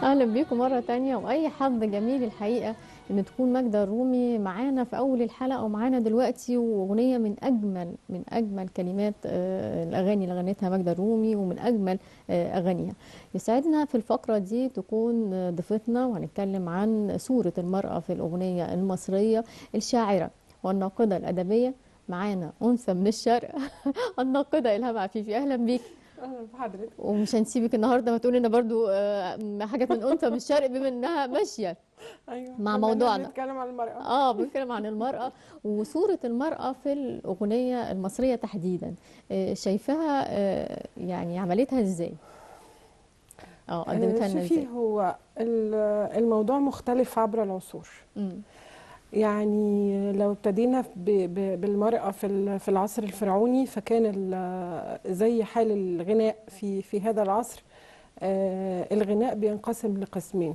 اهلا بيكم مره تانية، واي حظ جميل الحقيقه ان تكون ماجدة الرومي معانا في اول الحلقه ومعانا دلوقتي، واغنيه من اجمل كلمات الاغاني اللي غنتها ماجدة الرومي، ومن اجمل اغانيها. يسعدنا في الفقره دي تكون ضيفتنا، وهنتكلم عن صوره المراه في الاغنيه المصريه الشاعره والناقده الادبيه. معانا انثى من الشرق الناقده الهام عفيفي. اهلا بيك. اهلا بحضرتك. ومش هنسيبك النهارده ما تقول لنا برضو حاجات من انثى من الشرق بما انها ماشيه ايوه، مع بما اننا موضوعنا. بنتكلم عن المرأة. بنتكلم عن المراه وصوره المراه في الاغنيه المصريه تحديدا. شايفاها يعني عملتها ازاي؟ قدمتها لنا ازاي؟ شوفي، هو الموضوع مختلف عبر العصور. امم. يعني لو ابتدينا بالمرأة في العصر الفرعوني، فكان زي حال الغناء في هذا العصر. الغناء بينقسم لقسمين.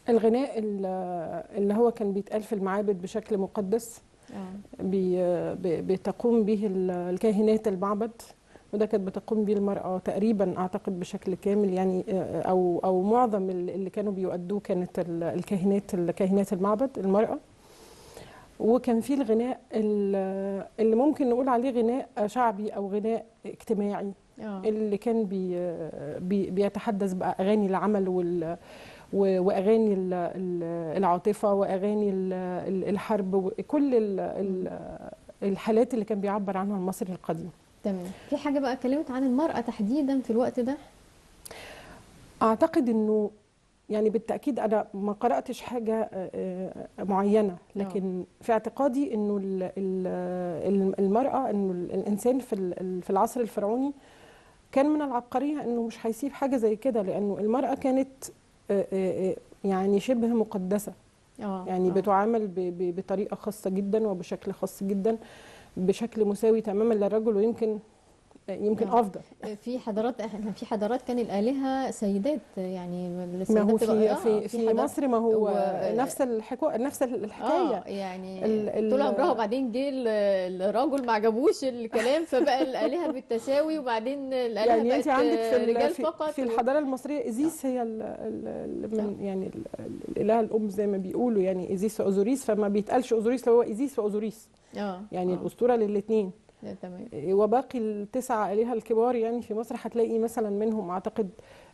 الغناء اللي هو كان بيتقال في المعابد بشكل مقدس، بتقوم به الكاهنات المعبد، وده كانت بتقوم به المرأة تقريبا أعتقد بشكل كامل، يعني أو معظم اللي كانوا بيؤدوه كانت كاهنات المعبد المرأة. وكان في الغناء اللي ممكن نقول عليه غناء شعبي أو غناء اجتماعي، اللي كان بيتحدث بقى أغاني العمل واغاني العاطفه واغاني الحرب وكل الحالات اللي كان بيعبر عنها المصري القديم. تمام. في حاجه بقى اتكلمت عن المراه تحديدا في الوقت ده؟ اعتقد انه يعني بالتاكيد انا ما قراتش حاجه معينه، لكن في اعتقادي انه المراه، انه الانسان في العصر الفرعوني كان من العبقريه انه مش هيسيب حاجه زي كده، لانه المراه كانت يعني شبه مقدسة. يعني بتعامل بطريقة خاصة جدا وبشكل خاص جدا، بشكل مساوي تماما للرجل، ويمكن أفضل. في حضارات كان الآلهة سيدات، يعني ما هو السيدات في مصر، ما هو نفس الحكاية. يعني طول عمرها، وبعدين جه الراجل ما عجبوش الكلام فبقى الآلهة بالتساوي، وبعدين الآلهة يعني انت بقت عندك رجال فقط. في الحضارة المصرية إيزيس هي يعني الإله الأم زي ما بيقولوا، يعني إيزيس وأوزوريس، فما بيتقالش أوزوريس، هو إيزيس وأوزوريس. يعني الأسطورة للاثنين. تمام. وباقي التسعة آلهة الكبار يعني في مصر هتلاقي مثلا منهم أعتقد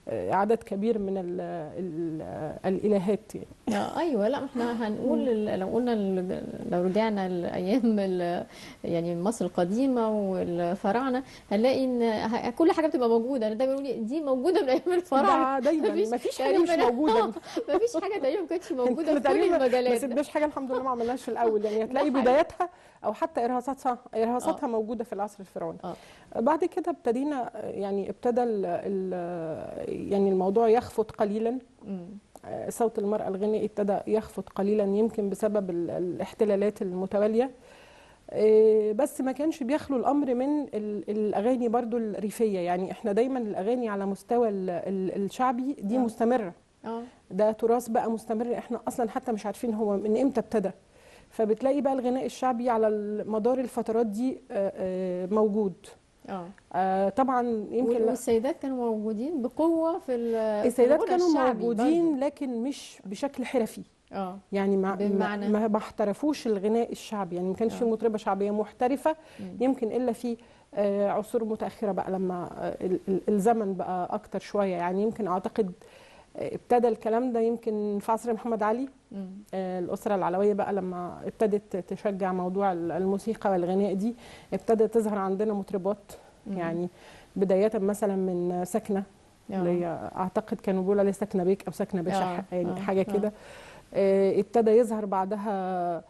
عدد كبير من الإلهات يعني. ايوه. لا، احنا هنقول لو قلنا لو رجعنا لايام يعني مصر القديمه والفراعنه، هنلاقي ان كل حاجه بتبقى موجوده. انا دايما بقول دي موجوده من ايام الفراعنه. ده دايما ما فيش حاجه مش موجوده. ما فيش حاجه تقريبا ما كانتش موجوده في كل المجالات. ما سيبناش حاجه الحمد لله ما عملناش في الاول، يعني هتلاقي بداياتها او حتى ارهاصاتها موجوده في العصر الفرعوني. بعد كده ابتدينا، يعني ابتدى يعني الموضوع يخفت قليلا. صوت المرأة الغنائي ابتدى يخفت قليلا، يمكن بسبب الاحتلالات المتوالية. بس ما كانش بيخلو الأمر من الأغاني برضو الريفية. يعني احنا دايما الأغاني على مستوى الشعبي دي مستمرة. ده تراث بقى مستمر، احنا أصلا حتى مش عارفين هو من امتى ابتدى. فبتلاقي بقى الغناء الشعبي على مدار الفترات دي موجود. طبعا يمكن والسيدات كانوا موجودين بقوه في السيدات كانوا موجودين برضو. لكن مش بشكل حرفي. يعني ما احترفوش الغناء الشعبي، يعني ما كانش في مطربه شعبيه محترفه. يمكن الا في عصور متاخره بقى، لما الزمن بقى اكتر شويه. يعني يمكن اعتقد ابتدى الكلام ده يمكن في عصر محمد علي. الأسرة العلوية بقى لما ابتدت تشجع موضوع الموسيقى والغناء دي، ابتدت تظهر عندنا مطربات. يعني بداية مثلا من سكنة، اللي اعتقد كانوا بيقولوا عليها سكنة بيك او سكنة باشا، يعني حاجة كده. ابتدى يظهر بعدها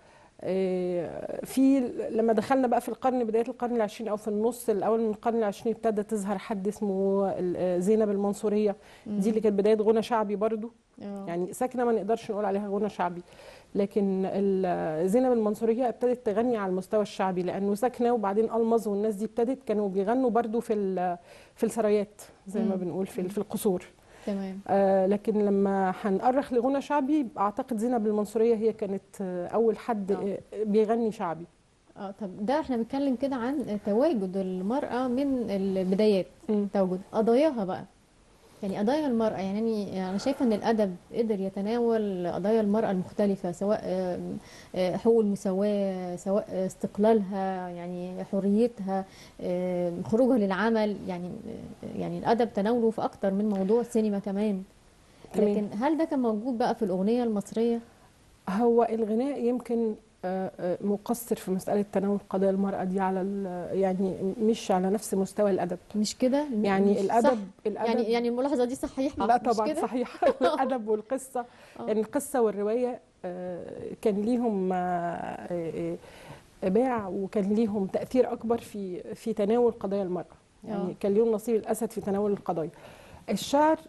في لما دخلنا بقى في بداية القرن العشرين او في النص الاول من القرن العشرين، ابتدى تظهر حد اسمه زينب المنصورية. دي اللي كانت بداية غنى شعبي برضو. يعني ساكنة ما نقدرش نقول عليها غنى شعبي، لكن زينب المنصورية ابتدت تغني على المستوى الشعبي، لانه ساكنة وبعدين ألمظ والناس دي ابتدت كانوا بيغنوا برضو في السرايات زي ما بنقول في القصور. تمام. لكن لما هنأرخ لغنى شعبي، اعتقد زينب المنصورية هي كانت اول حد بيغني شعبي. طب ده احنا بنتكلم كده عن تواجد المرأة من البدايات. تواجد قضاياها بقى يعني قضايا المرأة، يعني أنا شايفة إن الأدب قدر يتناول قضايا المرأة المختلفة، سواء حقوق المساواة، سواء استقلالها، يعني حريتها، خروجها للعمل، يعني الأدب تناوله في أكتر من موضوع، السينما كمان. لكن هل ده كان موجود بقى في الأغنية المصرية؟ هو الغناء يمكن مقصر في مسألة تناول قضايا المرأة دي على يعني مش على نفس مستوى الأدب. مش كده؟ يعني مش الأدب, صح. الأدب يعني الملاحظة دي صحيحة؟ لا طبعا صحيحة. الأدب والقصة، يعني القصة والرواية كان ليهم باع، وكان ليهم تأثير أكبر في تناول قضايا المرأة. يعني كان ليهم نصيب الأسد في تناول القضايا. الشعر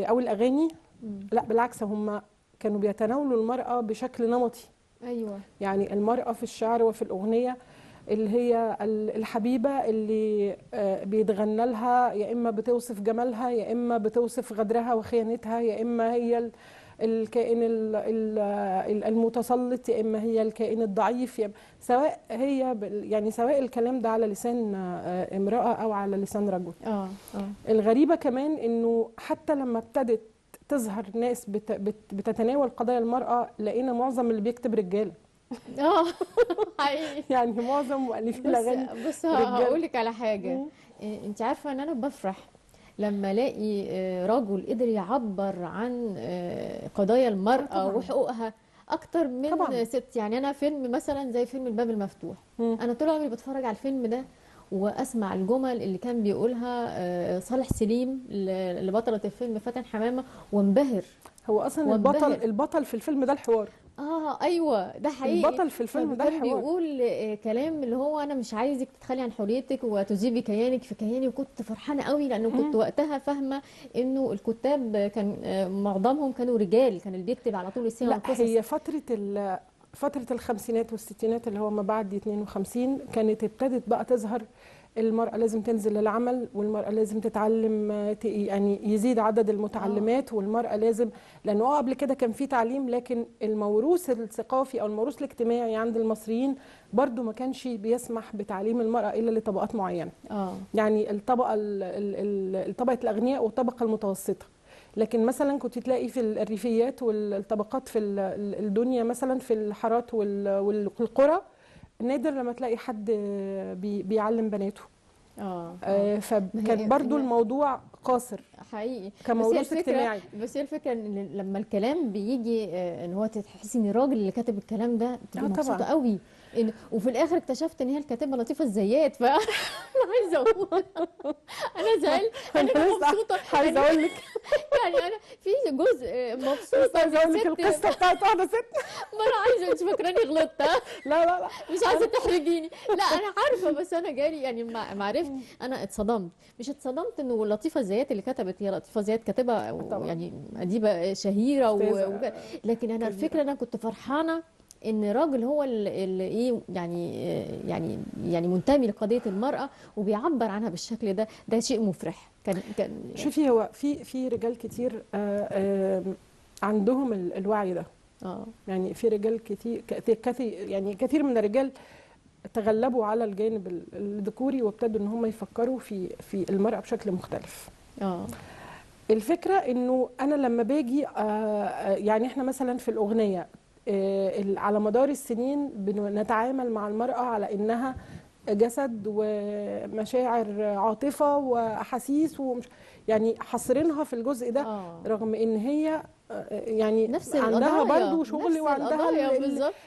أو الأغاني لا بالعكس، هم كانوا بيتناولوا المرأة بشكل نمطي. أيوة. يعني المرأة في الشعر وفي الأغنية اللي هي الحبيبة اللي بيتغنى لها، يا إما بتوصف جمالها، يا إما بتوصف غدرها وخيانتها، يا إما هي الكائن المتسلط، يا إما هي الكائن الضعيف، سواء هي يعني سواء الكلام ده على لسان امرأة أو على لسان رجل. الغريبة كمان إنه حتى لما ابتدت تظهر ناس بتتناول قضايا المرأة، لقينا معظم اللي بيكتب رجاله. حقيقي. يعني معظم مؤلفين الاغاني. بس هقول لك على حاجه. انت عارفه ان انا بفرح لما الاقي رجل قدر يعبر عن قضايا المراه وحقوقها اكتر من طبعا. ست. يعني انا فيلم مثلا زي فيلم الباب المفتوح، انا طول عمري بتفرج على الفيلم ده واسمع الجمل اللي كان بيقولها صالح سليم لبطله الفيلم فاتن حمامه، وانبهر. هو اصلا البطل في الفيلم ده الحوار. ايوه ده حقيقي. البطل في الفيلم ده كان بيقول كلام اللي هو انا مش عايزك تتخلي عن حريتك وتذيبي كيانك في كياني، وكنت فرحانه قوي لانه كنت وقتها فاهمه انه الكتاب كان معظمهم كانوا رجال، كان اللي بيكتب على طول السينما والقصص. هي فتره الخمسينات والستينات اللي هو ما بعد 52 كانت ابتدت بقى تظهر المرأة لازم تنزل للعمل، والمرأة لازم تتعلم، يعني يزيد عدد المتعلمات، والمرأة لازم، لأنه قبل كده كان في تعليم، لكن الموروث الثقافي أو الموروث الاجتماعي عند المصريين برضو ما كانش بيسمح بتعليم المرأة إلا لطبقات معينة. يعني طبقة الأغنياء والطبقة المتوسطة. لكن مثلا كنت تلاقي في الريفيات والطبقات في الدنيا، مثلا في الحارات والقرى، نادر لما تلاقي حد بيعلم بناته. فكان برضو الموضوع قاصر حقيقي كموروث اجتماعي. بس هي الفكره ان لما الكلام بيجي ان هو تحسي ان الراجل اللي كاتب الكلام ده تبقي مبسوطه قوي، وفي الاخر اكتشفت ان هي الكاتبه لطيفه الزيات. انا عايزه اقول انا زعلت، انا مبسوطه، عايزه اقول لك يعني انا في جزء مبسوطه. عايزه اقول لك القصه بتاعت واحده ست. ما انا عايزه، انت فاكراني غلطت؟ لا مش عايزه تحرجيني. لا انا عارفه، بس انا جالي يعني ما عرفت، انا اتصدمت. مش اتصدمت انه لطيفه الزيات اللي كتبت، هي لطيفه زيات كاتبه يعني اديبه شهيره لكن انا الفكره انا كنت فرحانه ان راجل هو اللي ايه يعني منتمي لقضيه المراه وبيعبر عنها بالشكل ده. ده شيء مفرح. كان شوفي، هو في رجال كتير عندهم الوعي ده. يعني في رجال كتير، يعني كثير من الرجال تغلبوا على الجانب الذكوري وابتدوا ان هم يفكروا في المرأة بشكل مختلف. الفكرة انه انا لما باجي يعني احنا مثلا في الأغنية على مدار السنين بنتعامل مع المرأة على انها جسد ومشاعر، عاطفة واحاسيس، يعني حاصرينها في الجزء ده. رغم ان هي يعني نفس عندها برضو شغل،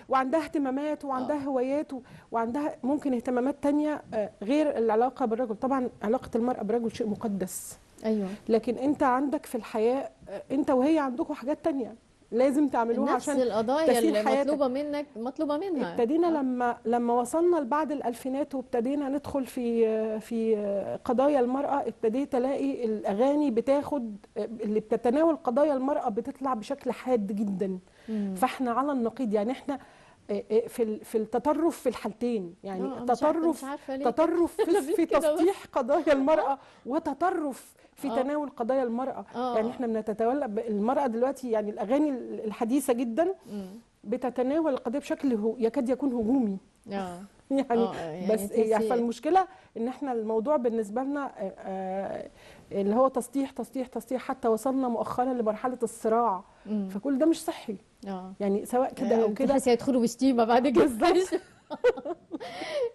وعندها اهتمامات، وعندها هوايات، وعندها ممكن اهتمامات تانية غير العلاقة بالرجل. طبعا علاقة المرأة بالرجل شيء مقدس. ايوه. لكن انت عندك في الحياة، انت وهي عندكم حاجات تانية لازم تعملوها عشان نفس القضايا اللي مطلوبه منها. ابتدينا لما وصلنا لبعد الألفينات وابتدينا ندخل في قضايا المرأة، ابتديت الاقي الاغاني بتاخد اللي بتتناول قضايا المرأة بتطلع بشكل حاد جدا. فاحنا على النقيض، يعني احنا في التطرف في الحالتين، يعني تطرف في تسطيح قضايا المرأة، وتطرف في تناول قضايا المرأة. يعني احنا بنتولى المرأة دلوقتي، يعني الأغاني الحديثة جدا بتتناول القضية بشكل يكاد يكون هجومي. يعني بس يعني فالمشكله ان احنا الموضوع بالنسبه لنا اللي هو تسطيح تسطيح تسطيح، حتى وصلنا مؤخرا لمرحله الصراع. فكل ده مش صحي. يعني سواء كده او كده تحسي هيدخلوا بشتيمه بعد كده.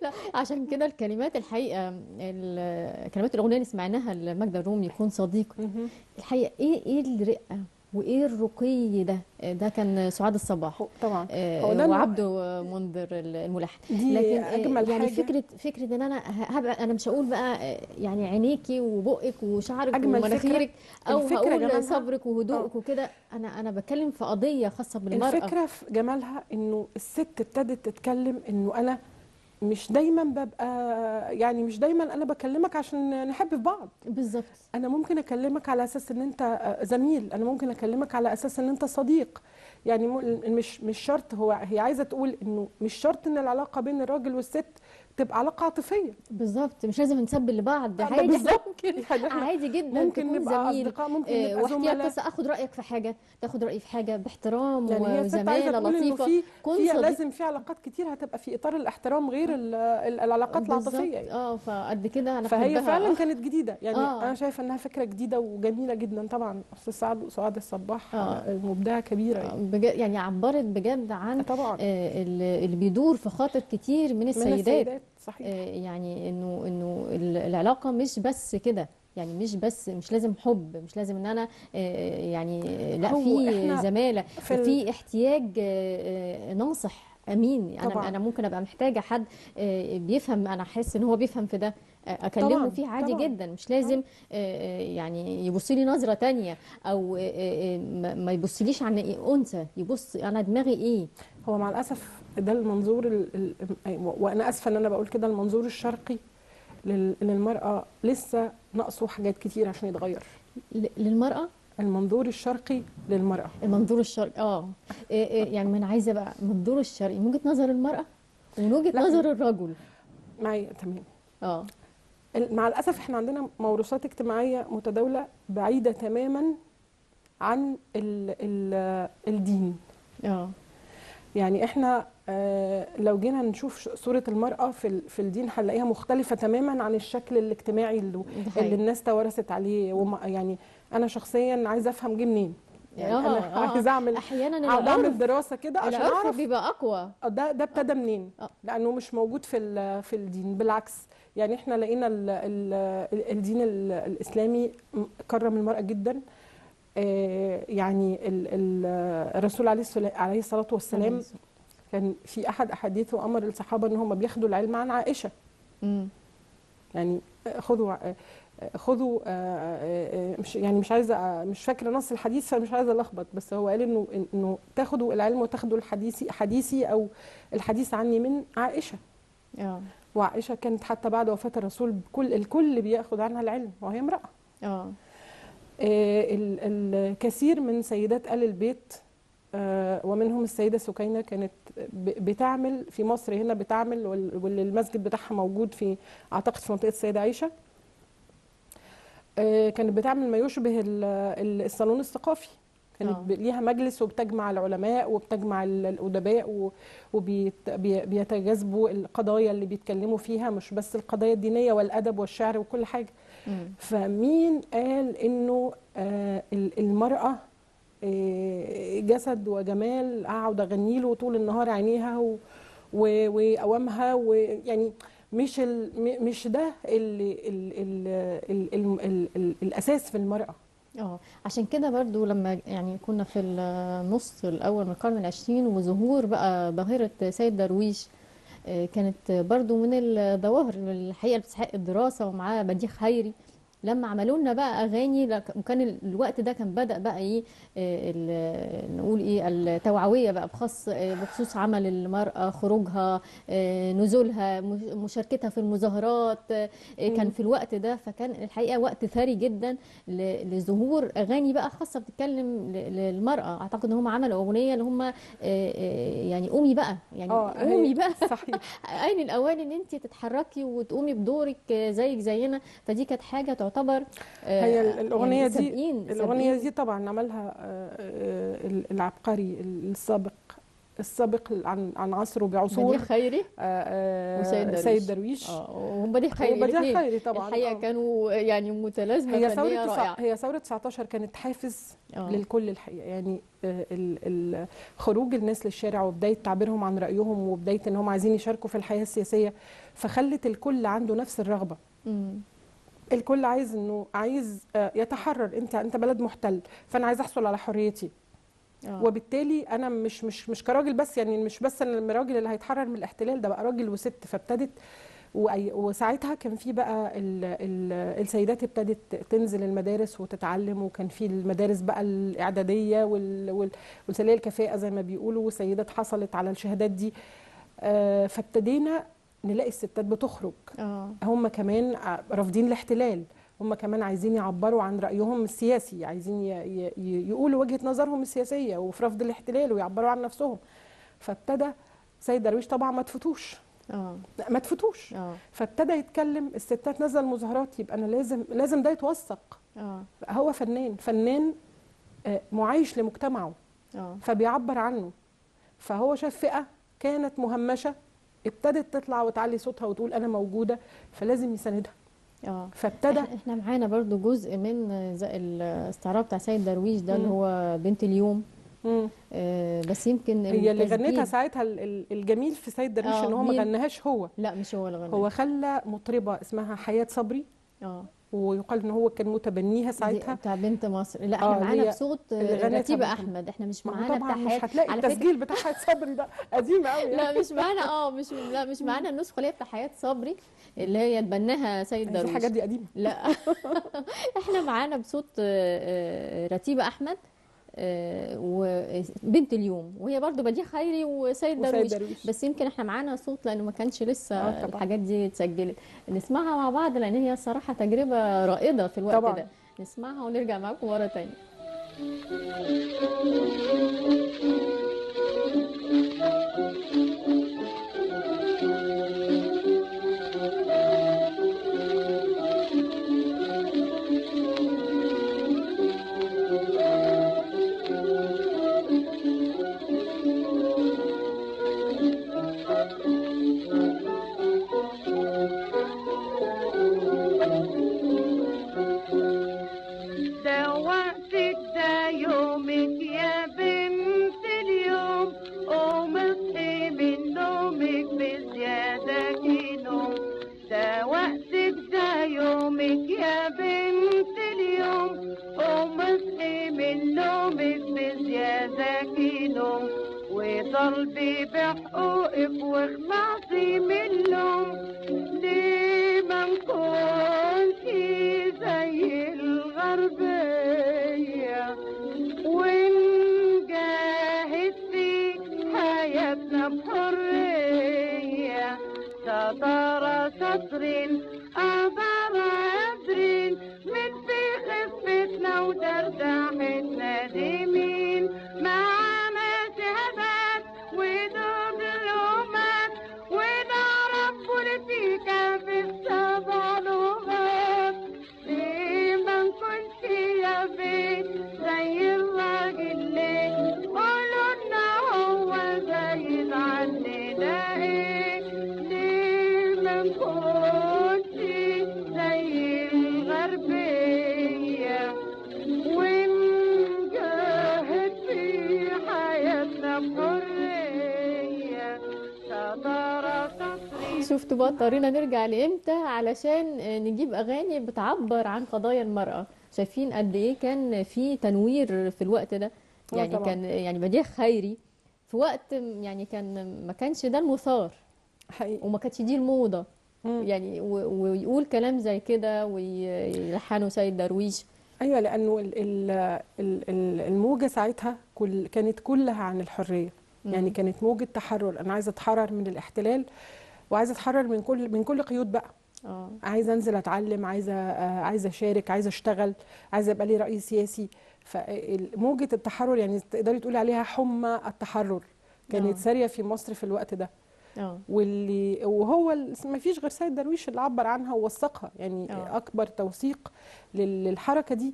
لا عشان كده الكلمات الحقيقه، كلمات الاغنيه اللي سمعناها لماجدة الرومي يكون صديق، الحقيقه ايه الرقه وايه الرقي ده كان سعاد الصباح طبعا وعبده منذر الملحن. لكن اجمل يعني حاجه فكره ان انا هبقى، انا مش هقول بقى يعني عينيكي وبقك وشعرك ومناخيرك، او هقول صبرك وهدوءك وكده. انا بتكلم في قضيه خاصه بالمراه. الفكره في جمالها انه الست ابتدت تتكلم انه انا مش دايما ببقى، يعني مش دايما انا بكلمك عشان نحب في بعض. بالظبط. انا ممكن اكلمك على اساس ان انت زميل، انا ممكن اكلمك على اساس ان انت صديق. يعني مش شرط، هي عايزه تقول انه مش شرط ان العلاقه بين الراجل والست تبقى علاقه عاطفيه. بالظبط، مش لازم نسبل لبعض، ده عادي. ممكن عادي جدا ممكن تكون نبقى زميل، اصدقاء، ممكن نبقى زملاء، بس اخد رايك في حاجه، تاخد رايي في حاجه باحترام يعني وزماله لطيفه. في لازم في علاقات كتير هتبقى في اطار الاحترام غير العلاقات العاطفيه يعني. فقد كده انا فهي بحبها. فعلا كانت جديده يعني. انا شايفه انها فكره جديده وجميله جدا. طبعا استاذ سعاد الصباح مبدعه كبيره يعني. بجد يعني عبرت بجد عن طبعا اللي بيدور في خاطر كتير من السيدات. صحيح. يعني انه العلاقه مش بس كده، يعني مش لازم حب، مش لازم ان انا يعني لا، في زماله وفي احتياج ناصح امين. انا ممكن ابقى محتاجه حد بيفهم، انا احس ان هو بيفهم في ده، اكلمه فيه عادي جدا. مش لازم يعني يبص لي نظره تانية، او ما يبصليش عن انثى، يبص انا دماغي ايه. هو مع الاسف ده المنظور وانا اسفه ان انا بقول كده، المنظور الشرقي للمراه لسه ناقصه حاجات كتير عشان يتغير. للمراه المنظور الشرقي للمراه، المنظور الشرقي يعني ما انا عايزه بقى المنظور الشرقي من وجهه نظر المراه ومن وجهه نظر الرجل. معايا تمام. مع الاسف احنا عندنا موروثات اجتماعيه متداوله بعيده تماما عن الدين. يعني احنا لو جينا نشوف صوره المراه في الدين هنلاقيها مختلفه تماما عن الشكل الاجتماعي اللي الناس توارثت عليه. يعني انا شخصيا عايزه افهم جه منين. يعني انا عايزه اعمل دراسه كده عشان اعرف بيبقى اقوى ده ابتدى منين، لانه مش موجود في الدين. بالعكس، يعني احنا لقينا الدين الاسلامي كرم المراه جدا. يعني الرسول عليه الصلاه والسلام كان في احد احاديثه امر الصحابه ان هم بياخدوا العلم عن عائشه. يعني خذوا مش عايزه، مش فاكره نص الحديث فمش عايزه الخبط، بس هو قال انه تاخدوا العلم وتاخدوا حديثي او الحديث عني من عائشه. وعائشه كانت حتى بعد وفاه الرسول الكل بياخد عنها العلم وهي امراه. الكثير من سيدات آل البيت ومنهم السيدة سكينة كانت بتعمل في مصر هنا، بتعمل واللي المسجد بتاعها موجود في اعتقد في منطقة السيدة عائشة. كانت بتعمل ما يشبه الصالون الثقافي. كانت ليها مجلس وبتجمع العلماء وبتجمع الأدباء وبيتجاذبوا القضايا اللي بيتكلموا فيها، مش بس القضايا الدينية والأدب والشعر وكل حاجة. فمين قال إنه المرأة جسد وجمال اقعد اغني له طول النهار عينيها وقوامها، ويعني مش ده الاساس في المراه. عشان كده برضو لما يعني كنا في النص الاول من القرن العشرين وظهور بقى ظاهره سيد درويش، كانت برضو من الظواهر الحقيقه اللي بتستحق الدراسه، ومعاه بديع خيري لما عملوا لنا بقى اغاني. وكان الوقت ده كان بدأ بقى ايه نقول ايه التوعويه بقى بخصوص عمل المرأة، خروجها، نزولها، مشاركتها في المظاهرات. كان في الوقت ده، فكان الحقيقه وقت ثري جدا لظهور اغاني بقى خاصه بتتكلم للمرأة. اعتقد ان هم عملوا اغنيه اللي هم يعني قومي بقى، يعني قومي بقى. صحيح. اين الاوان ان انت تتحركي وتقومي بدورك زيك زينا. فدي كانت حاجه تعتبر هي الاغنيه يعني الاغنيه دي طبعا عملها العبقري السابق السابق عن عصره بعصور. بديع خيري وسيد درويش. وهم بديع خيري. وبديع خيري طبعا الحقيقه كانوا يعني متلازمه فنيه رائعه. هي ثوره 19 كانت حافز للكل الحقيقه، يعني خروج الناس للشارع وبدايه تعبيرهم عن رايهم وبدايه ان هم عايزين يشاركوا في الحياه السياسيه، فخلت الكل عنده نفس الرغبه. الكل عايز يتحرر. انت بلد محتل، فانا عايز احصل على حريتي. وبالتالي انا مش كراجل بس، يعني مش بس الراجل اللي هيتحرر من الاحتلال، ده بقى راجل وست. فابتدت وساعتها كان في بقى السيدات ابتدت تنزل المدارس وتتعلم، وكان في المدارس بقى الاعداديه والثانويه الكفاءه زي ما بيقولوا، والسيدات حصلت على الشهادات دي. فابتدينا نلاقي الستات بتخرج. هم كمان رافضين الاحتلال، هم كمان عايزين يعبروا عن رأيهم السياسي، عايزين يقولوا وجهة نظرهم السياسية وفي رفض الاحتلال ويعبروا عن نفسهم. فابتدى سيد درويش طبعا ما تفوتوش. فابتدى يتكلم، الستات نزل مظاهرات، يبقى انا لازم ده يتوثق. هو فنان معايش لمجتمعه، فبيعبر عنه. فهو شاف فئة كانت مهمشة ابتدت تطلع وتعلي صوتها وتقول انا موجودة، فلازم يساندها. فابتدى احنا معانا برضو جزء من الاستعراض بتاع سيد درويش ده اللي هو بنت اليوم. بس يمكن هي اللي غنتها ساعتها. الجميل في سيد درويش ان هو ما غناهاش هو، لا مش هو اللي غناها، هو خلى مطربه اسمها حياه صبري. ويقال ان هو كان متبنيها ساعتها بتاع بنت مصر. لا احنا معانا بصوت رتيبه احمد، احنا مش معانا بتاع حياه. مش هتلاقي التسجيل بتاع حياه صبري ده قديم قوي يعني. لا مش معانا مش معانا النسخه اللي هي بتاع حياه صبري اللي هي تبناها سيد درويش. الحاجات دي قديمه. لا احنا معانا بصوت رتيبه احمد وبنت اليوم، وهي برضو بديع خيري وسيد درويش. بس يمكن احنا معانا صوت لانه ما كانش لسه الحاجات دي اتسجلت. نسمعها مع بعض لان هي صراحه تجربه رائده في الوقت طبعا. ده نسمعها ونرجع معاكم مره ثانيه. طلبي بحقوقك واخلصي منهم، ليه ما نكونش زي الغربية ونجاهد في حياتنا بحرية. سطر سطر أعبر عبر من في خفتنا ودردحتنا دي مين معانا شهادات ودبلومات ونعرف بوليتيك في السبع لغات. ليه ما نكونش يا بيت زي الراجل ليه قولوا لنا هو زايد عننا ايه؟ ليه ما نكونش زي الغربية ونجاهد في حياتنا بحرية. شفتوا بقى اضطرينا نرجع لامتى علشان نجيب اغاني بتعبر عن قضايا المرأة. شايفين قد ايه كان في تنوير في الوقت ده، يعني كان يعني بديع خيري في وقت يعني ما كانش ده المثار حقيقي، وما كانتش دي الموضة يعني ويقول كلام زي كده ويلحنوا سيد درويش. ايوه، لانه الموجه ساعتها كانت كلها عن الحريه. يعني كانت موجه تحرر، انا عايزه اتحرر من الاحتلال وعايزه اتحرر من كل قيود بقى. عايزه انزل اتعلم، عايزه اشارك، عايزه اشتغل، عايزه يبقى لي راي سياسي. فموجه التحرر يعني تقدري تقولي عليها حمى التحرر كانت ساريه في مصر في الوقت ده. وهو ما فيش غير سيد درويش اللي عبر عنها ووثقها. يعني اكبر توثيق للحركه دي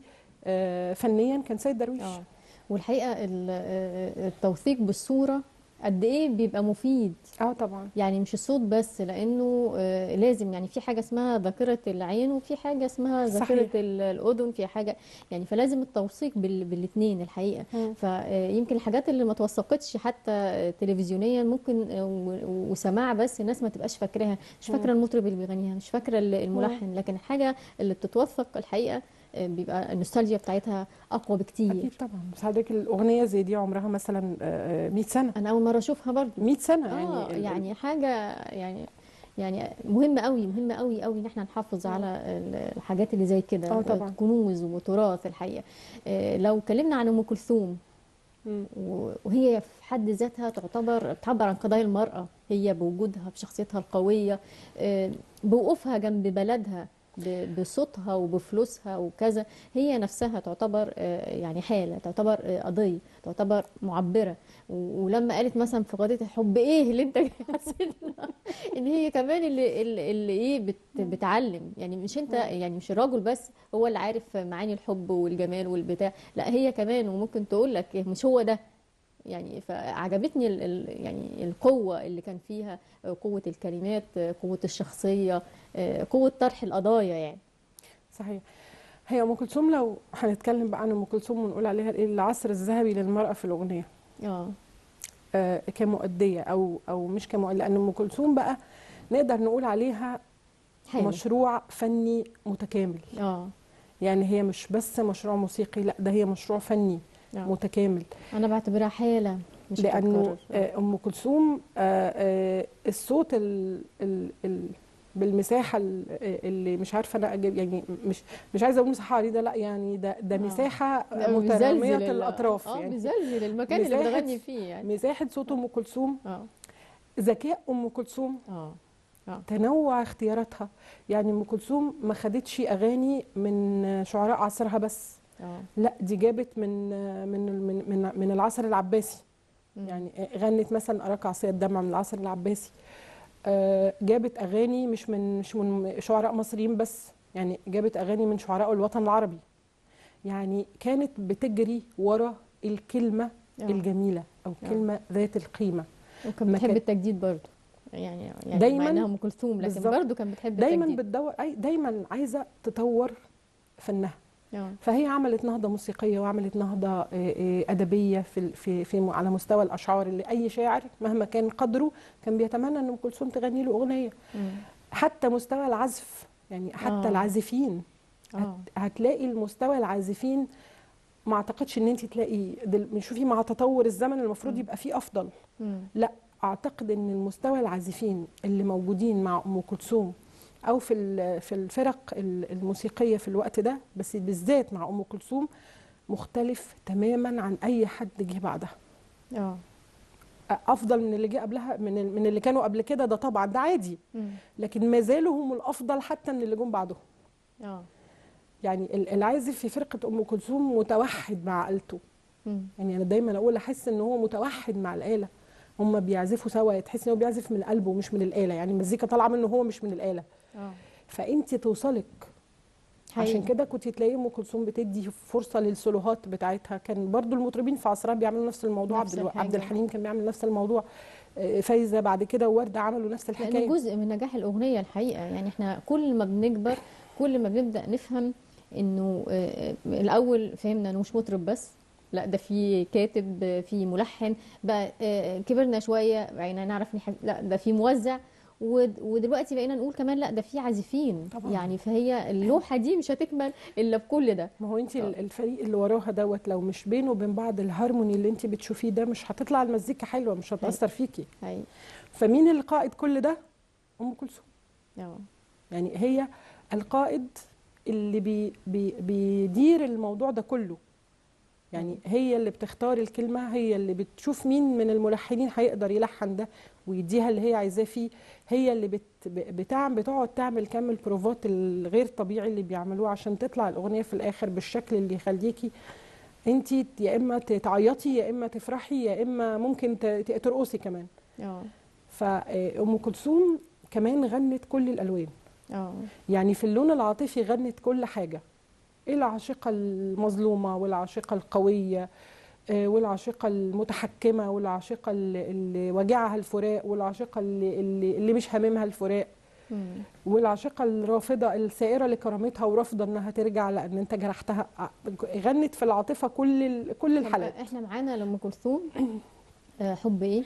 فنيا كان سيد درويش. والحقيقه التوثيق بالصوره قد ايه بيبقى مفيد. طبعا. يعني مش الصوت بس، لانه لازم يعني في حاجه اسمها ذاكره العين وفي حاجه اسمها ذاكره الاذن، في حاجه يعني، فلازم التوثيق بالاثنين الحقيقه. فيمكن الحاجات اللي ما توثقتش حتى تلفزيونيا ممكن وسماع بس الناس ما تبقاش فاكراها، مش فاكره المطرب اللي بيغنيها، مش فاكره الملحن، لكن الحاجه اللي بتتوثق الحقيقه بيبقى النوستالجيا بتاعتها اقوى بكتير. اكيد طبعا. بس حضرتك الاغنيه زي دي عمرها مثلا 100 سنه. انا اول مره اشوفها برضه 100 سنه. يعني حاجه يعني مهمه قوي، مهمه قوي قوي ان احنا نحافظ على الحاجات اللي زي كده. كنوز وتراث الحقيقه. لو اتكلمنا عن ام كلثوم، وهي في حد ذاتها بتعبر عن قضايا المراه، هي بوجودها، بشخصيتها القويه، بوقوفها جنب بلدها، بصوتها وبفلوسها وكذا، هي نفسها تعتبر يعني حالة، تعتبر قضية، تعتبر معبرة. ولما قالت مثلا في قضية الحب ايه اللي انت حسيت ان هي كمان اللي ايه بتعلم، يعني مش انت، يعني مش الراجل بس هو اللي عارف معاني الحب والجمال والبتاع، لا هي كمان، وممكن تقول لك مش هو ده يعني. فعجبتني يعني القوة اللي كان فيها، قوة الكلمات، قوة الشخصية، قوة طرح القضايا يعني. صحيح. هي أم كلثوم، لو هنتكلم بقى عن أم كلثوم ونقول عليها العصر الذهبي للمرأة في الأغنية كمؤدية أو مش كمؤدية، لأن أم كلثوم بقى نقدر نقول عليها مشروع فني متكامل. يعني هي مش بس مشروع موسيقي، لا ده هي مشروع فني متكامل. أنا بعتبرها حالة، مش لأنه أم كلثوم الصوت بالمساحة اللي مش عارفة أنا أجيب، يعني مش عايزة أقول مساحة عريضة، لا يعني ده مساحة مترامية الأطراف. يعني بيزلزل المكان اللي بتغني فيه. يعني مساحة صوت أم كلثوم، ذكاء أم كلثوم، تنوع اختياراتها. يعني أم كلثوم ما خدتش أغاني من شعراء عصرها بس، لا دي جابت من العصر العباسي. يعني غنت مثلا أراك عصية الدمع من العصر العباسي. جابت اغاني مش من شعراء مصريين بس، يعني جابت اغاني من شعراء الوطن العربي. يعني كانت بتجري ورا الكلمه الجميله او الكلمه ذات القيمه. وكانت بتحب التجديد برضه، يعني دايما مع انها ام كلثوم، لكن برضه كانت بتحب دايما التجديد. بتدور دايما عايزه تطور فنها. فهي عملت نهضه موسيقيه وعملت نهضه ادبيه في على مستوى الاشعار، اللي اي شاعر مهما كان قدره كان بيتمنى ان ام كلثوم تغني له اغنيه. حتى مستوى العزف، يعني حتى العازفين هتلاقي المستوى العازفين، ما اعتقدش ان انت تلاقي شوفي مع تطور الزمن المفروض يبقى فيه افضل. لا اعتقد ان المستوى العازفين اللي موجودين مع ام كلثوم او في الفرق الموسيقيه في الوقت ده، بس بالذات مع ام كلثوم، مختلف تماما عن اي حد جه بعدها. افضل من اللي جه قبلها، من اللي كانوا قبل كده، ده طبعا ده عادي، لكن ما زالوا هم الافضل حتى من اللي جم بعدهم. يعني العازف في فرقه ام كلثوم متوحد مع آلته. يعني انا دايما اقول احس ان هو متوحد مع الآلة، هم بيعزفوا سوا، تحس ان هو بيعزف من قلبه مش من الآلة، يعني المزيكا طالعه منه هو مش من الآلة. فانت توصلك حقيقي. عشان كده كنت تلاقي ام كلثوم بتدي فرصه للسولوهات بتاعتها. كان برضو المطربين في عصرها بيعملوا نفس الموضوع، عبد الحليم كان بيعمل نفس الموضوع، فايزه بعد كده ووردة عملوا نفس الحكايه. لأنه جزء من نجاح الاغنيه الحقيقه. يعني احنا كل ما بنكبر كل ما بنبدا نفهم انه الاول فهمنا انه مش مطرب بس، لا ده في كاتب، في ملحن بقى. كبرنا شويه بقينا نعرف لا ده في موزع، ودلوقتي بقينا نقول كمان لا ده في عازفين طبعا. يعني فهي اللوحه دي مش هتكمل الا بكل ده. ما هو انت الفريق اللي وراها دوت لو مش بينه وبين بعض الهارموني اللي انت بتشوفيه ده، مش هتطلع المزيكا حلوه، مش هتاثر فيكي. فمين اللي قائد كل ده؟ ام كلثوم. يعني هي القائد اللي بيدير الموضوع ده كله. يعني هي اللي بتختار الكلمه، هي اللي بتشوف مين من الملحنين هيقدر يلحن ده ويديها اللي هي عايزاه فيه. هي اللي بتقعد تعمل كم البروفات الغير طبيعي اللي بيعملوه عشان تطلع الاغنيه في الاخر بالشكل اللي يخليكي انت يا اما تعيطي يا اما تفرحي يا اما ممكن ترقصي كمان. فام كلثوم كمان غنت كل الالوان. يعني في اللون العاطفي غنت كل حاجه، العاشقه المظلومه والعاشقه القويه، والعاشقة المتحكمة، والعاشقة اللي وجعها الفراق، والعاشقة اللي مش هاممها الفراق، والعاشقة الرافضة السائرة لكرامتها ورافضة انها ترجع لان انت جرحتها. غنت في العاطفة كل الحالات. احنا معانا لأم كلثوم حب ايه.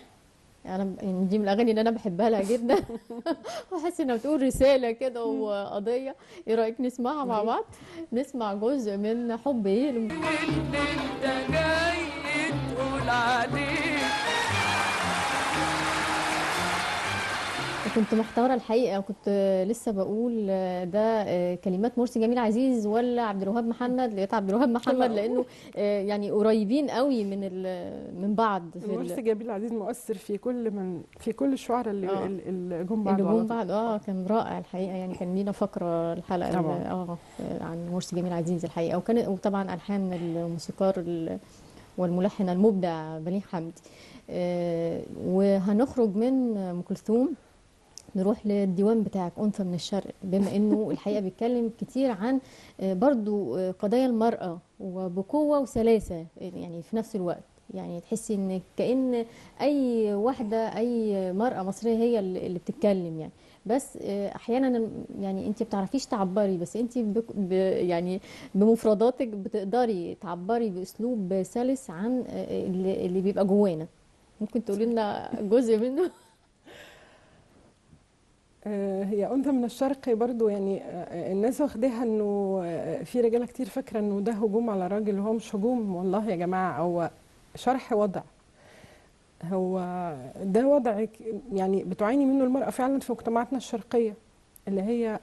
انا يعني دي من الاغاني اللي انا بحبها لها جدا وحاسه انها بتقول رساله كده وقضيه. ايه رايك نسمعها مع بعض؟ نسمع جزء من حب ايه اللي انت جاي تقول عليه. كنت محتاره الحقيقه، وكنت لسه بقول ده كلمات مرسي جميل عزيز ولا عبد الوهاب محمد. لقيت عبد الوهاب محمد لانه يعني قريبين قوي من بعض. مرسي جميل عزيز مؤثر في كل الشعراء اللي جم بعض. كان رائع الحقيقه. يعني كان لينا فقره الحلقه عن مرسي جميل عزيز الحقيقه، وطبعا الحان الموسيقار والملحن المبدع بليغ حمدي. وهنخرج من ام كلثوم نروح للديوان بتاعك أنثى من الشرق، بما انه الحقيقه بيتكلم كتير عن برضو قضايا المراه وبقوه وسلاسه يعني في نفس الوقت. يعني تحسي ان كأن اي واحده اي مراه مصريه هي اللي بتتكلم يعني. بس احيانا يعني انت بتعرفيش تعبري، بس انت يعني بمفرداتك بتقدري تعبري باسلوب سلس عن اللي بيبقى جوانا. ممكن تقولي لنا جزء منه؟ هي أنثى من الشرق برضو يعني الناس واخداها انه في رجاله كتير فاكره انه ده هجوم على راجل، وهو مش هجوم والله يا جماعه، هو شرح وضع. هو ده وضع يعني بتعاني منه المراه فعلا في مجتمعاتنا الشرقيه، اللي هي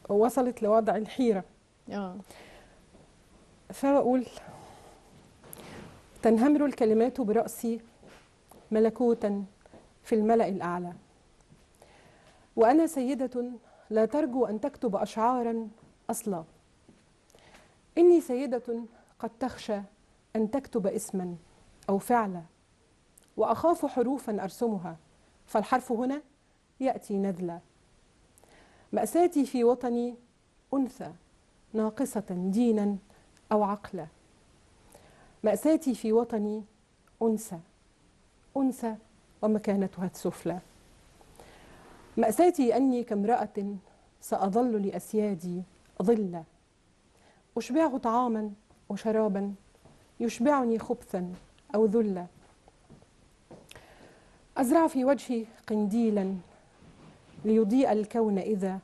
وصلت لوضع الحيره. فأقول: تنهمر الكلمات برأسي ملكوتا في الملأ الأعلى، وأنا سيدة لا ترجو أن تكتب أشعارا أصلا. إني سيدة قد تخشى أن تكتب اسما أو فعلا، وأخاف حروفا أرسمها فالحرف هنا يأتي نذلا. مأساتي في وطني أنثى ناقصة دينا أو عقلا. مأساتي في وطني أنثى ومكانتها السفلى. مأساتي أني كامرأة سأظل لأسيادي ظلا، أشبعه طعاما وشرابا يشبعني خبثا أو ذلا. أزرع في وجهي قنديلا ليضيء الكون إذا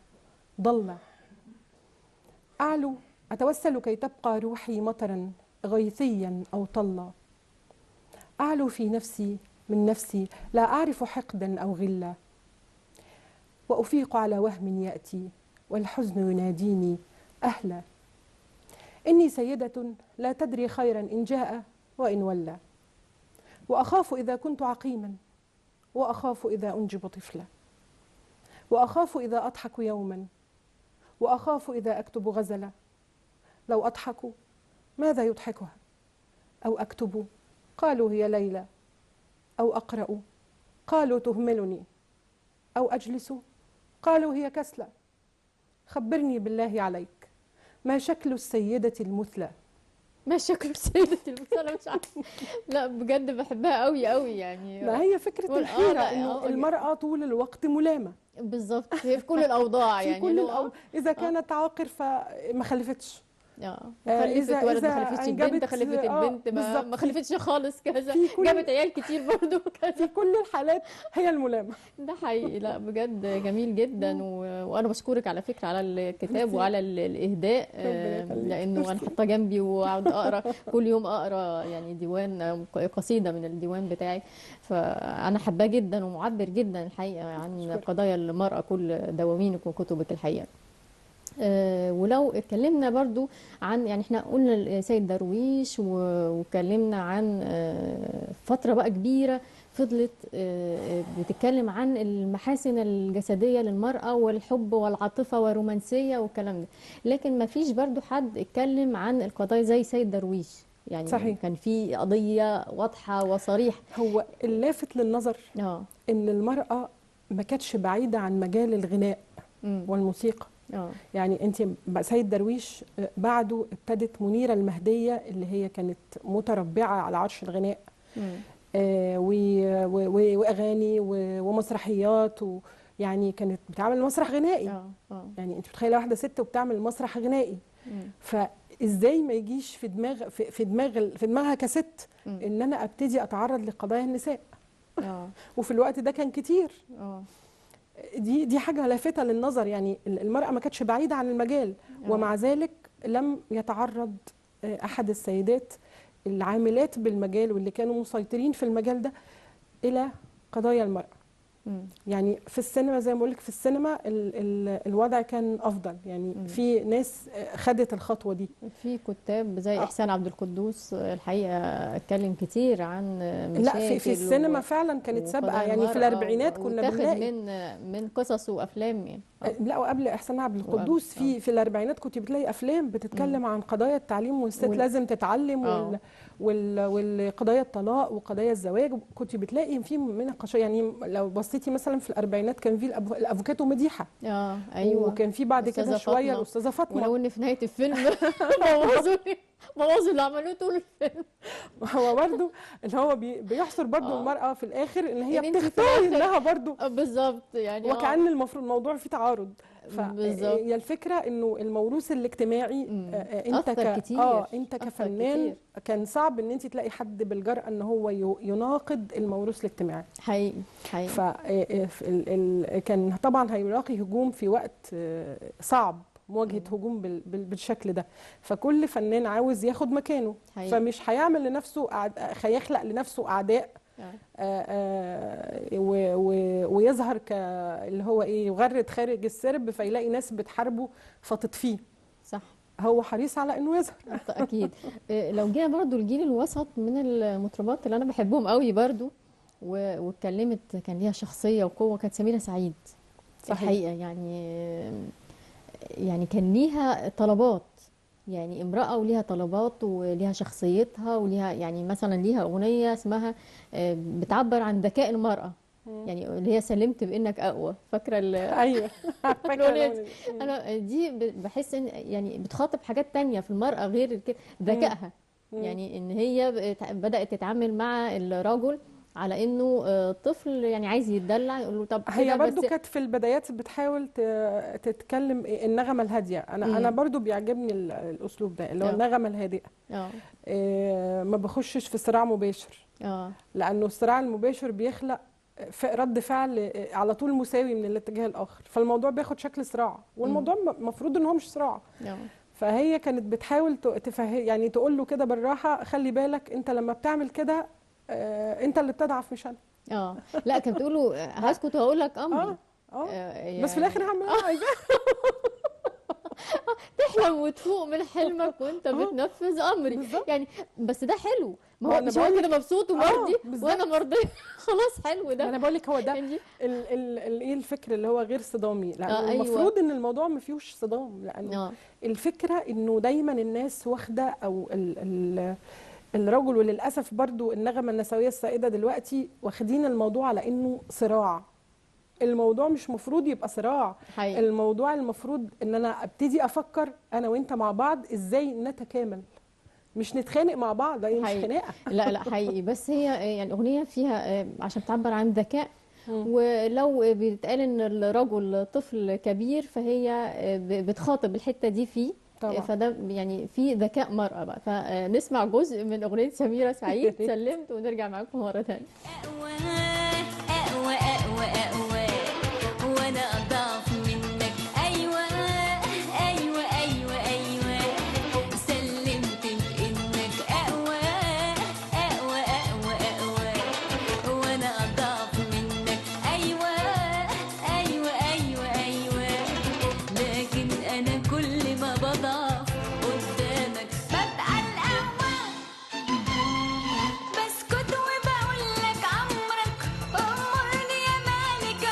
ضل. أعلو أتوسل كي تبقى روحي مطرا غيثيا أو طلا. أعلو في نفسي من نفسي لا أعرف حقدا أو غلا. وأفيق على وهم يأتي والحزن يناديني أهلا. إني سيدة لا تدري خيرا إن جاء وإن ولى. وأخاف إذا كنت عقيما، وأخاف إذا أنجب طفلا، وأخاف إذا أضحك يوما، وأخاف إذا أكتب غزلا. لو أضحك ماذا يضحكها؟ أو أكتب قالوا هي ليلى، أو أقرأ قالوا تهملني، أو أجلس قالوا هي كسلى. خبرني بالله عليك ما شكل السيدة المثلى. ما شكل السيدة المثلى؟ أنا مش عارفة. لا بجد بحبها قوي قوي يعني. ما هي فكرة الحيرة إنه المرأة طول الوقت ملامة. بالظبط، هي في كل الأوضاع يعني. في كل الأوضاع. إذا كانت عاقر فما خلفتش. خلفت ولد، ما خلفتش البنت، خلفت البنت ما خلفتش خالص كذا، جابت عيال كتير برضو في كل الحالات هي الملامة. ده حقيقي. لا بجد جميل جدا. وانا بشكرك على فكرة على الكتاب وعلى الاهداء، لانه انا حاطاه جنبي واقعد اقرا كل يوم، اقرا يعني ديوان قصيدة من الديوان بتاعك. فانا حباه جدا ومعبر جدا الحقيقة عن قضايا المرأة كل دواوينك وكتبك الحقيقة. ولو اتكلمنا برضو عن يعني احنا قلنا السيد درويش واتكلمنا عن فترة بقى كبيرة فضلت بتتكلم عن المحاسن الجسدية للمرأة والحب والعاطفة والرومانسية والكلام ده، لكن ما فيش برضو حد اتكلم عن القضايا زي سيد درويش. يعني صحيح. كان في قضية واضحة وصريحة. هو اللافت للنظر ان المرأة ما كانتش بعيدة عن مجال الغناء والموسيقى. يعني انت سيد درويش بعده ابتدت منيره المهديه اللي هي كانت متربعه على عرش الغناء، واغاني ومسرحيات، يعني كانت بتعمل مسرح غنائي. يعني انت متخيله واحده ست وبتعمل مسرح غنائي، فازاي ما يجيش في دماغها كست ان انا ابتدي اتعرض لقضايا النساء؟ وفي الوقت ده كان كتير. دي حاجه لافته للنظر، يعني المراه ما كانتش بعيده عن المجال، ومع ذلك لم يتعرض احد السيدات العاملات بالمجال واللي كانوا مسيطرين في المجال ده الى قضايا المراه. يعني في السينما زي ما بقول لك، في السينما الوضع كان افضل، يعني في ناس خدت الخطوه دي، في كتاب زي احسان عبد القدوس الحقيقه اتكلم كتير عن مشاكل. لا، في السينما فعلا كانت سابقه، يعني في الاربعينات كنا بنلاقي من قصص وافلام يعني. لا، وقبل احسان عبد القدوس في الاربعينات كنت بتلاقي افلام بتتكلم عن قضايا التعليم، والست لازم تتعلم، والقضايا الطلاق وقضايا الزواج، كنت بتلاقي في مناقشه. يعني لو بصيتي مثلا في الاربعينات كان في الافوكاتو مديحه، ايوه، وكان في بعد كده شويه الاستاذه فاطمه، ولو ان في نهايه الفيلم بوظوا اللي عملوه طول الفيلم. هو برضه اللي هو بيحصر برضه المراه في الاخر ان هي بتختار انها برضه بالظبط، يعني وكأن المفروض الموضوع فيه تعارض. فهي الفكره انه الموروث الاجتماعي انت كفنان كان صعب ان انت تلاقي حد بالجرأة ان هو يناقض الموروث الاجتماعي. حقيقي. كان طبعا هيلاقي هجوم في وقت صعب، مواجهه هجوم بالشكل ده، فكل فنان عاوز ياخد مكانه، فمش هيعمل لنفسه هيخلق لنفسه اعداء ويظهر اللي هو يغرد خارج السرب، فيلاقي ناس بتحاربه فتطفيه. صح، هو حريص على انه يظهر. اكيد. لو جينا برضو الجيل الوسط من المطربات اللي انا بحبهم قوي برضو واتكلمت كان ليها شخصيه وقوه، كانت سميرة سعيد. صحيح. الحقيقه يعني كان ليها طلبات، يعني امرأة وليها طلبات وليها شخصيتها وليها، يعني مثلا ليها أغنية اسمها بتعبر عن ذكاء المرأة، يعني اللي هي سلمت بانك اقوى. فاكره ايوه فاكره. انا دي بحس ان يعني بتخاطب حاجات تانية في المراه غير ذكائها، يعني ان هي بدات تتعامل مع الرجل على انه طفل يعني عايز يتدلع، يقول له طب هي برضو كانت في البدايات بتحاول تتكلم النغمه الهاديه. انا برضو بيعجبني الاسلوب ده اللي هو النغمه الهادئه. ما بخشش في صراع مباشر، لانه الصراع المباشر بيخلق رد فعل على طول مساوي من الاتجاه الاخر، فالموضوع بياخد شكل صراع، والموضوع المفروض ان هو مش صراع. فهي كانت بتحاول يعني تقول له كده بالراحه، خلي بالك انت لما بتعمل كده انت اللي بتضعف مش انا. لا، كانت بتقول له هسكت وهقول لك امري. يعني بس في الاخر هعمل اللي انا عايزاه. تحلم وتفوق من حلمك وانت بتنفذ امري. يعني بس ده حلو، ما هو مش هو كده مبسوط ومرضي وانا مرضيه. خلاص، حلو ده. انا بقول لك هو ده ايه الفكر اللي هو غير صدامي، لانه المفروض ان الموضوع ما فيهوش صدام، لانه الفكره انه دايما الناس واخده او الرجل، وللاسف برضو النغمه النسويه السائده دلوقتي واخدين الموضوع على انه صراع. الموضوع مش مفروض يبقى صراع. الموضوع المفروض ان انا ابتدي افكر انا وانت مع بعض ازاي نتكامل، مش نتخانق مع بعض. هي مش خناقه. لا حقيقي، بس هي يعني اغنيه فيها عشان تعبر عن ذكاء، ولو بيتقال ان الرجل طفل كبير فهي بتخاطب الحته دي فيه طبعا. فده يعني في ذكاء مرأة بقى. فنسمع جزء من أغنية سميرة سعيد سلمت، ونرجع معاكم مرة ثانية. أقوى أقوى أقوى وأنا أضعف منك. أيوة أيوة أيوة أيوة سلمت بإنك أقوى أقوى أقوى أقوى وأنا أضعف منك. أيوة أيوة أيوة أيوة لكن أنا كل ما بضعف قدامك ببقى الأقوى. بسكت وبقول لك عمرك أمرني يا مالك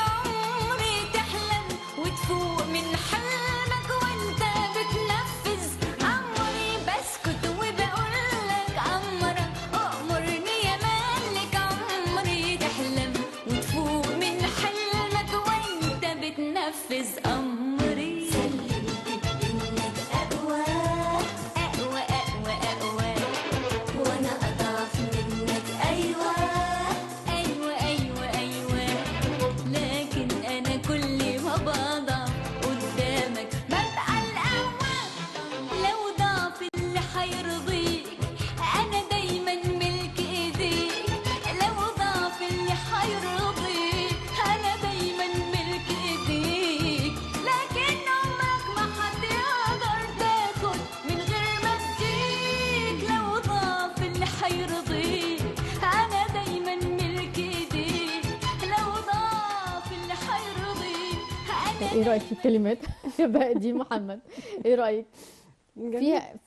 ايه رايك في الكلمات يا بقى دي محمد؟ ايه رايك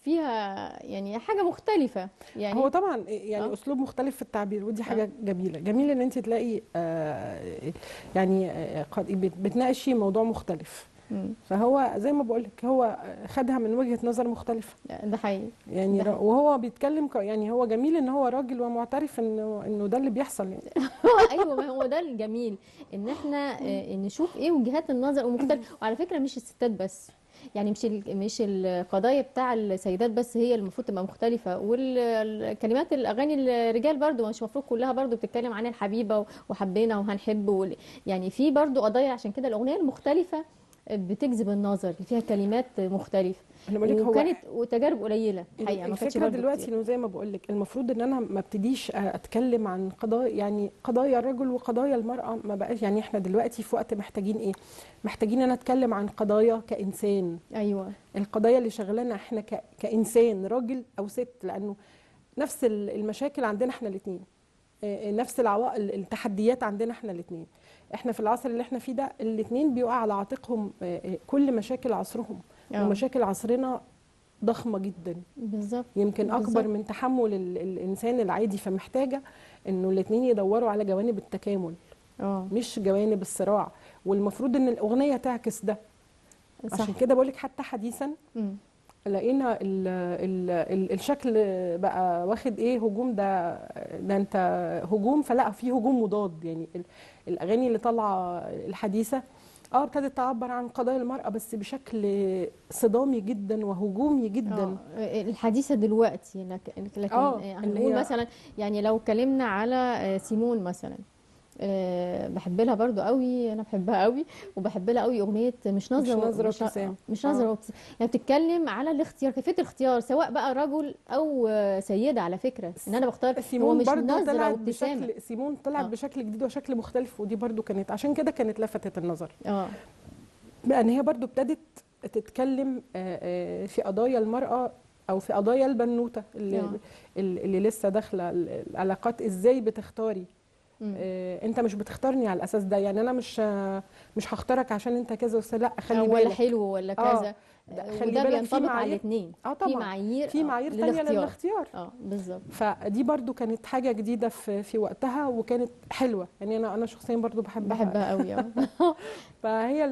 فيها يعني حاجه مختلفه يعني؟ هو طبعا يعني اسلوب مختلف في التعبير، ودي حاجه جميله. جميل ان انت تلاقي يعني بتناقشي موضوع مختلف. فهو زي ما بقول لك هو خدها من وجهه نظر مختلفه. ده حقيقي يعني وهو بيتكلم يعني هو جميل ان هو راجل ومعترف انه ده اللي بيحصل يعني. ايوه، ما هو ده الجميل، ان احنا نشوف ايه وجهات النظر ومختلف. وعلى فكره مش الستات بس، يعني مش القضايا بتاع السيدات بس هي المفروض تبقى مختلفه، والكلمات الاغاني الرجال برضو مش المفروض كلها برضو بتتكلم عن الحبيبه وحبينا وهنحب يعني في برضو قضايا. عشان كده الاغنيه المختلفه بتجذب النظر، فيها كلمات مختلفه وكانت وتجارب قليله الحقيقه. ما كانتش الفكره دلوقتي انه زي ما بقول لك المفروض ان انا ما ابتديش اتكلم عن قضايا، يعني قضايا الرجل وقضايا المراه ما بقاش. يعني احنا دلوقتي في وقت محتاجين ايه؟ محتاجين ان اتكلم عن قضايا كانسان. ايوه، القضايا اللي شغلانا احنا كانسان راجل او ست، لانه نفس المشاكل عندنا احنا الاثنين، نفس العوائق التحديات عندنا احنا الاثنين. احنا في العصر اللي احنا فيه ده الاثنين بيقع على عاتقهم كل مشاكل عصرهم. ومشاكل عصرنا ضخمه جدا بالظبط، يمكن اكبر من تحمل الانسان العادي. فمحتاجه انه الاثنين يدوروا على جوانب التكامل مش جوانب الصراع. والمفروض ان الاغنيه تعكس ده. صح. عشان كده بقول لك حتى حديثا لقينا الشكل بقى واخد ايه هجوم. ده انت هجوم، فلا في هجوم مضاد. يعني الاغاني اللي طالعه الحديثه ابتدت تعبر عن قضايا المرأة بس بشكل صدامي جدا وهجومي جدا. الحديثة دلوقتي لكن هنقول مثلا يعني لو اتكلمنا على سيمون مثلا، بحب لها برضو قوي، انا بحبها قوي وبحب لها قوي اغنيه مش نظره وابتسام. مش نظره وابتسام، يعني بتتكلم على الاختيار، كيفيه الاختيار سواء بقى رجل او سيده. على فكره ان انا بختار هو مش نظره وابتسامه. سيمون طلعت بشكل جديد وشكل مختلف، ودي برضو كانت عشان كده كانت لفتت النظر. لان هي برضو ابتدت تتكلم في قضايا المراه او في قضايا البنوته اللي لسه داخله العلاقات. ازاي بتختاري؟ انت مش بتختارني على الاساس ده. يعني انا مش هختارك عشان انت كذا لا، خلي بالك ولا حلو ولا كذا. خلي بالك بينطبق على الاثنين. طبعا في معايير ثانيه للاختيار. بالظبط. فدي برضو كانت حاجه جديده في وقتها وكانت حلوه. يعني انا شخصيا برضو بحبها قوي. فهي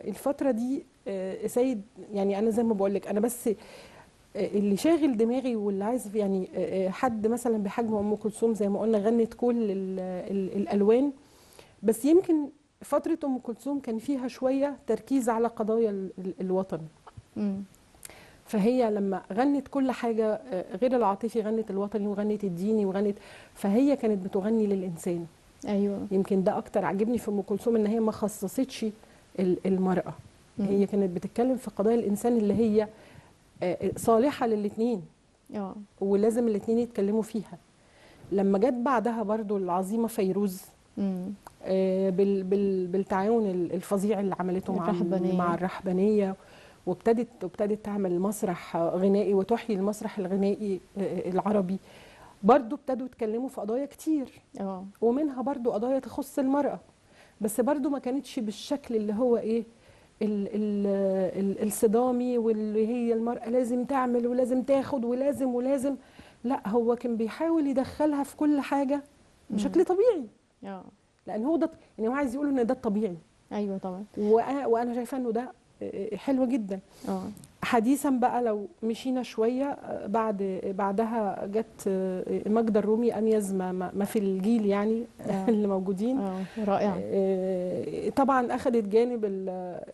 الفتره دي سيد، يعني انا زي ما بقول لك انا بس اللي شاغل دماغي واللي عايز يعني حد مثلا بحجم ام كلثوم زي ما قلنا غنت كل الالوان. بس يمكن فتره ام كلثوم كان فيها شويه تركيز على قضايا الوطن. فهي لما غنت كل حاجه غير العاطفي، غنت الوطني وغنت الديني وغنت، فهي كانت بتغني للانسان. ايوه، يمكن ده اكتر عجبني في ام كلثوم، ان هي ما خصصتش المراه. هي كانت بتتكلم في قضايا الانسان اللي هي صالحه للاثنين ولازم الاثنين يتكلموا فيها. لما جت بعدها برضو العظيمه فيروز بالتعاون الفظيع اللي عملته مع الرحبانيه، وابتدت تعمل مسرح غنائي وتحيي المسرح الغنائي العربي. برضو ابتدوا يتكلموا في قضايا كتير ومنها برضو قضايا تخص المرأة، بس برضو ما كانتش بالشكل اللي هو ايه الصدامي واللي هي المرأة لازم تعمل ولازم تاخد ولازم. لا، هو كان بيحاول يدخلها في كل حاجة بشكل طبيعي. لأن هو ده، يعني هو عايز يقول ان ده الطبيعي. ايوه طبعا. وانا شايفه انه ده حلو جدا. حديثا بقى لو مشينا شويه بعدها جت ماجدة الرومي اميز ما في الجيل يعني اللي موجودين. رائعه. طبعا اخذت جانب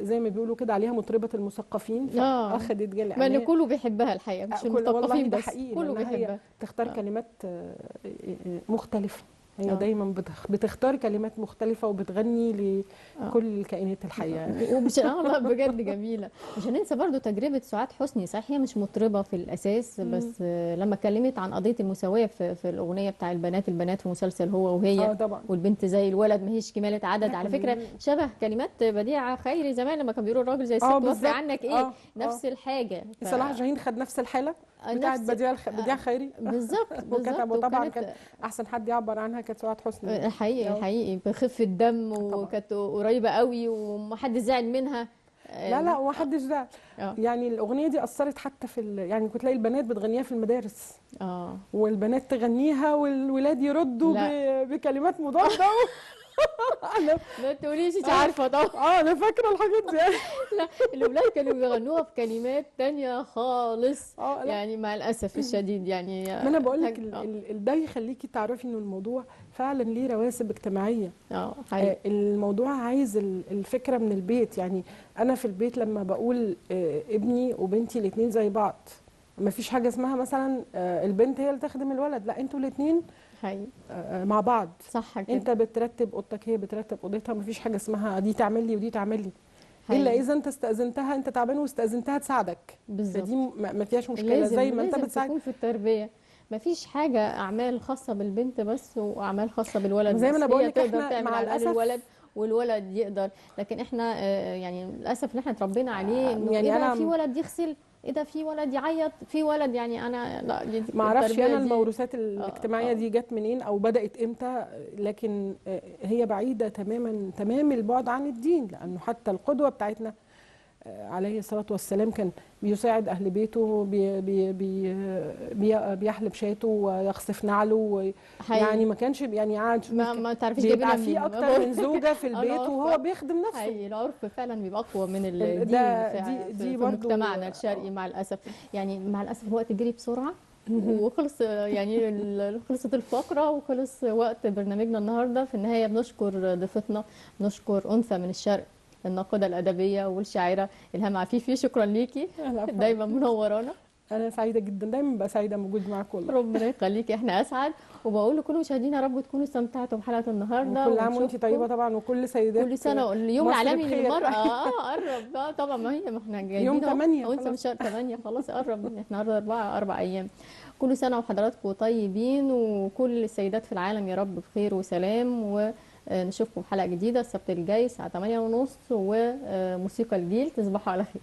زي ما بيقولوا كده عليها مطربه المثقفين. اخذت جانب ما كله بيحبها الحقيقه، مش المثقفين بس، كله بيحبها. تختار كلمات مختلفه. هي دايما بتختار كلمات مختلفة وبتغني لكل الكائنات الحية. ومش بجد جميلة. مش هننسى برضو تجربة سعاد حسني. صحيح هي مش مطربة في الأساس، بس لما اتكلمت عن قضية المساواة في الأغنية بتاع البنات في مسلسل هو وهي طبعا. والبنت زي الولد ما هيش كمالة عدد. على فكرة شبه كلمات بديعة خيري زمان لما كان بيقولوا الراجل زي الست وفي عنك ايه. نفس الحاجة. صلاح جاهين خد نفس الحالة. بتاعت بديع خيري بالظبط. وطبعا كان احسن حد يعبر عنها كانت سعاد حسني. حقيقي بخفه دم، وكانت قريبه قوي ومحدش زعل منها. لا ومحدش زعل. يعني الاغنيه دي اثرت حتى في يعني كنت تلاقي البنات بتغنيها في المدارس، والبنات تغنيها والولاد يردوا بكلمات مضاده. انا ما تقوليش مش عارفه طبعا. انا فاكره الحاجات دي. لا الولاد كانوا بيغنوها بكلمات تانية خالص. يعني مع الاسف الشديد يعني. ما انا بقول لك ده يخليكي تعرفي ان الموضوع فعلا ليه رواسب اجتماعيه. الموضوع عايز الفكره من البيت. يعني انا في البيت لما بقول ابني وبنتي الاثنين زي بعض، ما فيش حاجه اسمها مثلا البنت هي اللي تخدم الولد، لا انتوا الاثنين مع بعض. صح كده. انت بترتب اوضتك، هي بترتب اوضتها، مفيش حاجه اسمها دي تعمل لي ودي تعمل لي، الا اذا انت استاذنتها، انت تعبان واستاذنتها تساعدك. بالظبط. دي ما فيهاش مشكله. زي ما انت بتساعد تكون في التربيه. مفيش حاجه اعمال خاصه بالبنت بس واعمال خاصه بالولد. زي ما انا بقول لك احنا مع الاسف الولد والولد يقدر، لكن احنا يعني للاسف اللي احنا اتربينا عليه انه يعني اذا في ولد يغسل، اذا في ولد يعيط، في ولد يعني انا لا ما اعرفش انا الموروثات الاجتماعيه دي جت منين او بدات امتى، لكن هي بعيده تمام البعد عن الدين. لانه حتى القدوه بتاعتنا عليه الصلاه والسلام كان بيساعد اهل بيته، بيحلب شاته ويخصف نعله، يعني ما كانش يعني قاعد ما تعرفيش بيبقى في اكتر من زوجه في البيت وهو بيخدم نفسه. العرف فعلا بيبقى اقوى من الدين في مجتمعنا الشرقي مع الاسف. يعني مع الاسف الوقت جري بسرعه وخلص، يعني خلصت الفقره وخلص وقت برنامجنا النهارده. في النهايه بنشكر ضيفتنا، بنشكر انثى من الشرق، الناقده الادبيه والشاعره إلهام عفيفي. شكرا ليكي، دايما منورانا. انا سعيده جدا، دايما ببقى سعيده موجود معاكم والله. ربنا يخليكي، احنا اسعد. وبقول لكل مشاهدينا يا رب تكونوا استمتعتوا بحلقه النهارده. كل عام وانت طيبه طبعا، وكل سيدات كل سنه. اليوم العالمي للمراه قرب طبعا. ما احنا جايين يوم 8 وانت من شهر 8 خلاص قرب. احنا النهارده 4 ايام. كل سنه وحضراتكم طيبين، وكل السيدات في العالم يا رب بخير وسلام. ونشوفكم في حلقه جديده السبت الجاي الساعه 8:30 وموسيقى الجيل. تصبحوا على خير.